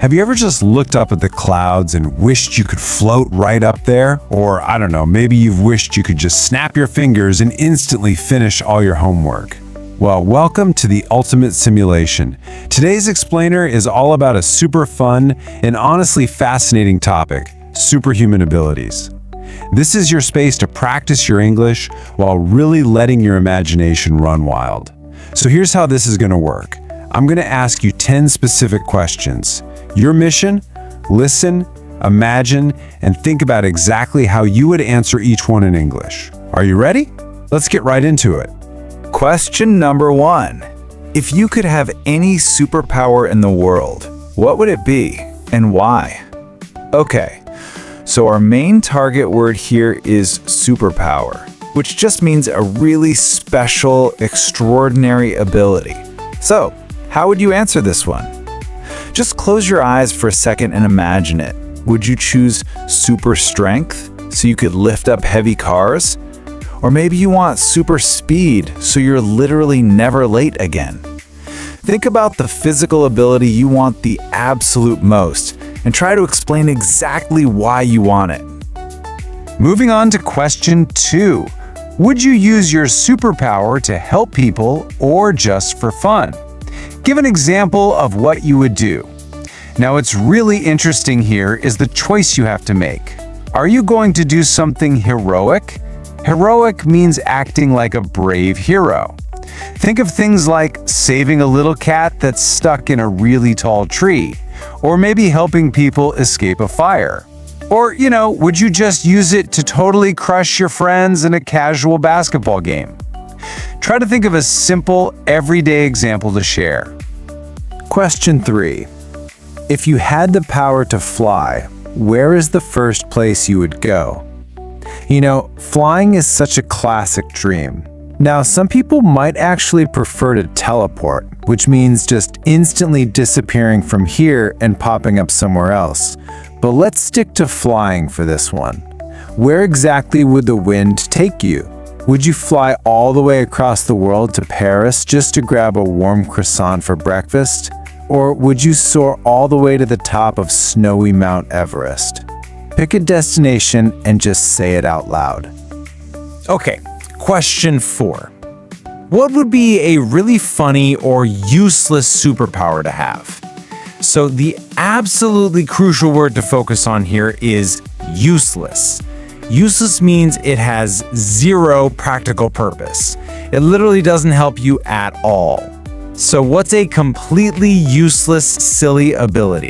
Have you ever just looked up at the clouds and wished you could float right up there? Or, I don't know, maybe you've wished you could just snap your fingers and instantly finish all your homework. Well, welcome to the ultimate simulation. Today's explainer is all about a super fun and honestly fascinating topic: superhuman abilities. This is your space to practice your English while really letting your imagination run wild. So here's how this is going to work. I'm going to ask you 10 specific questions. Your mission? Listen, imagine, and think about exactly how you would answer each one in English. Are you ready? Let's get right into it. Question number 1. If you could have any superpower in the world, what would it be and why? Okay, so our main target word here is superpower, which just means a really special, extraordinary ability. So, how would you answer this one? Just close your eyes for a second and imagine it. Would you choose super strength so you could lift up heavy cars? Or maybe you want super speed so you're literally never late again. Think about the physical ability you want the absolute most and try to explain exactly why you want it. Moving on to question 2. Would you use your superpower to help people or just for fun? Give an example of what you would do. Now, what's really interesting here is the choice you have to make. Are you going to do something heroic? Heroic means acting like a brave hero. Think of things like saving a little cat that's stuck in a really tall tree, or maybe helping people escape a fire. Or, would you just use it to totally crush your friends in a casual basketball game? Try to think of a simple, everyday example to share. Question 3. If you had the power to fly, where is the first place you would go? Flying is such a classic dream. Now, some people might actually prefer to teleport, which means just instantly disappearing from here and popping up somewhere else. But let's stick to flying for this one. Where exactly would the wind take you? Would you fly all the way across the world to Paris just to grab a warm croissant for breakfast? Or would you soar all the way to the top of snowy Mount Everest? Pick a destination and just say it out loud. Okay, question 4. What would be a really funny or useless superpower to have? So the absolutely crucial word to focus on here is useless. Useless means it has zero practical purpose. It literally doesn't help you at all. So what's a completely useless, silly ability?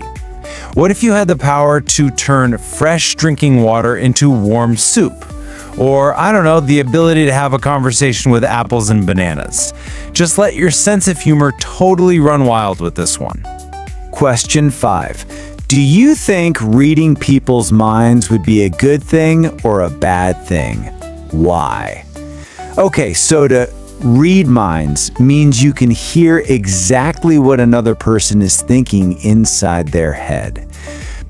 What if you had the power to turn fresh drinking water into warm soup? Or, the ability to have a conversation with apples and bananas. Just let your sense of humor totally run wild with this one. Question 5. Do you think reading people's minds would be a good thing or a bad thing? Why? Okay, so to read minds means you can hear exactly what another person is thinking inside their head.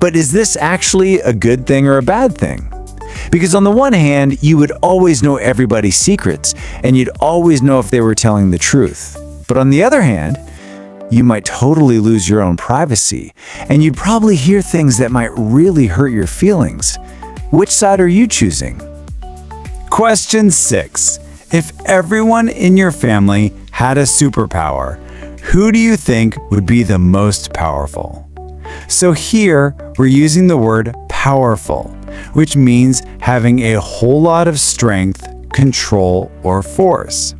But is this actually a good thing or a bad thing? Because on the one hand, you would always know everybody's secrets, and you'd always know if they were telling the truth. But on the other hand, you might totally lose your own privacy, and you'd probably hear things that might really hurt your feelings. Which side are you choosing? Question 6. If everyone in your family had a superpower, who do you think would be the most powerful? So here, we're using the word powerful, which means having a whole lot of strength, control, or force.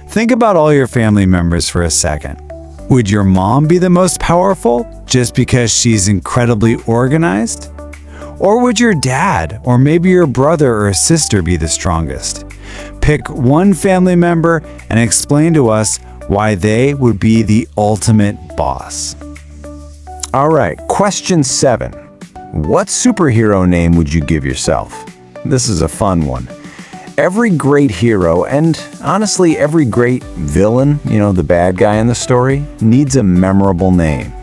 Think about all your family members for a second. Would your mom be the most powerful just because she's incredibly organized? Or would your dad or maybe your brother or sister be the strongest? Pick one family member and explain to us why they would be the ultimate boss. All right, question 7. What superhero name would you give yourself? This is a fun one. Every great hero, and honestly every great villain, the bad guy in the story, needs a memorable name.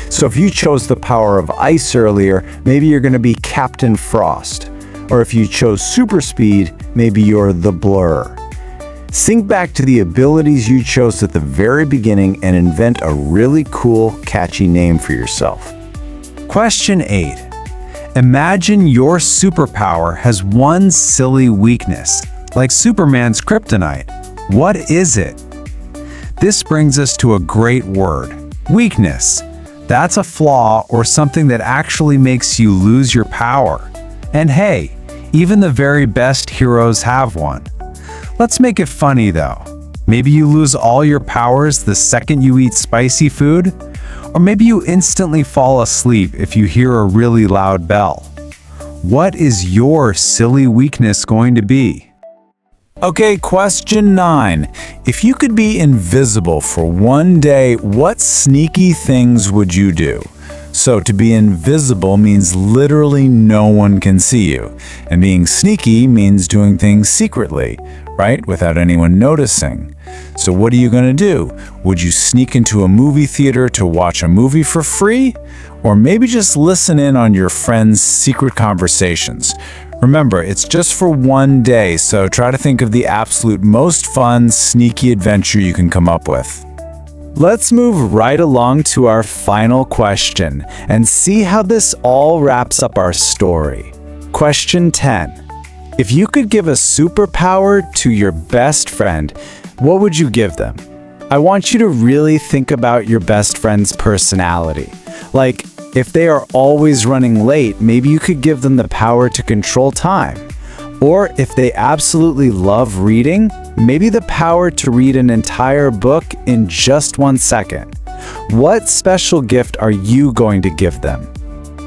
So if you chose the power of ice earlier, maybe you're going to be Captain Frost. Or if you chose super speed, maybe you're the Blur. Think back to the abilities you chose at the very beginning and invent a really cool, catchy name for yourself. Question 8. Imagine your superpower has one silly weakness, like Superman's kryptonite. What is it? This brings us to a great word, weakness. That's a flaw or something that actually makes you lose your power. And hey, even the very best heroes have one. Let's make it funny though. Maybe you lose all your powers the second you eat spicy food? Or maybe you instantly fall asleep if you hear a really loud bell. What is your silly weakness going to be? Okay, question 9. If you could be invisible for one day, what sneaky things would you do? So to be invisible means literally no one can see you. And being sneaky means doing things secretly, right? Without anyone noticing. So what are you going to do? Would you sneak into a movie theater to watch a movie for free? Or maybe just listen in on your friends' secret conversations? Remember, it's just for one day, so try to think of the absolute most fun, sneaky adventure you can come up with. Let's move right along to our final question and see how this all wraps up our story. Question 10. If you could give a superpower to your best friend, what would you give them? I want you to really think about your best friend's personality. Like, if they are always running late, maybe you could give them the power to control time. Or if they absolutely love reading, maybe the power to read an entire book in just 1 second. What special gift are you going to give them?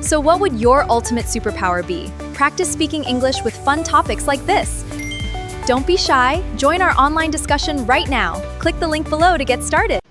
So what would your ultimate superpower be? Practice speaking English with fun topics like this. Don't be shy. Join our online discussion right now. Click the link below to get started.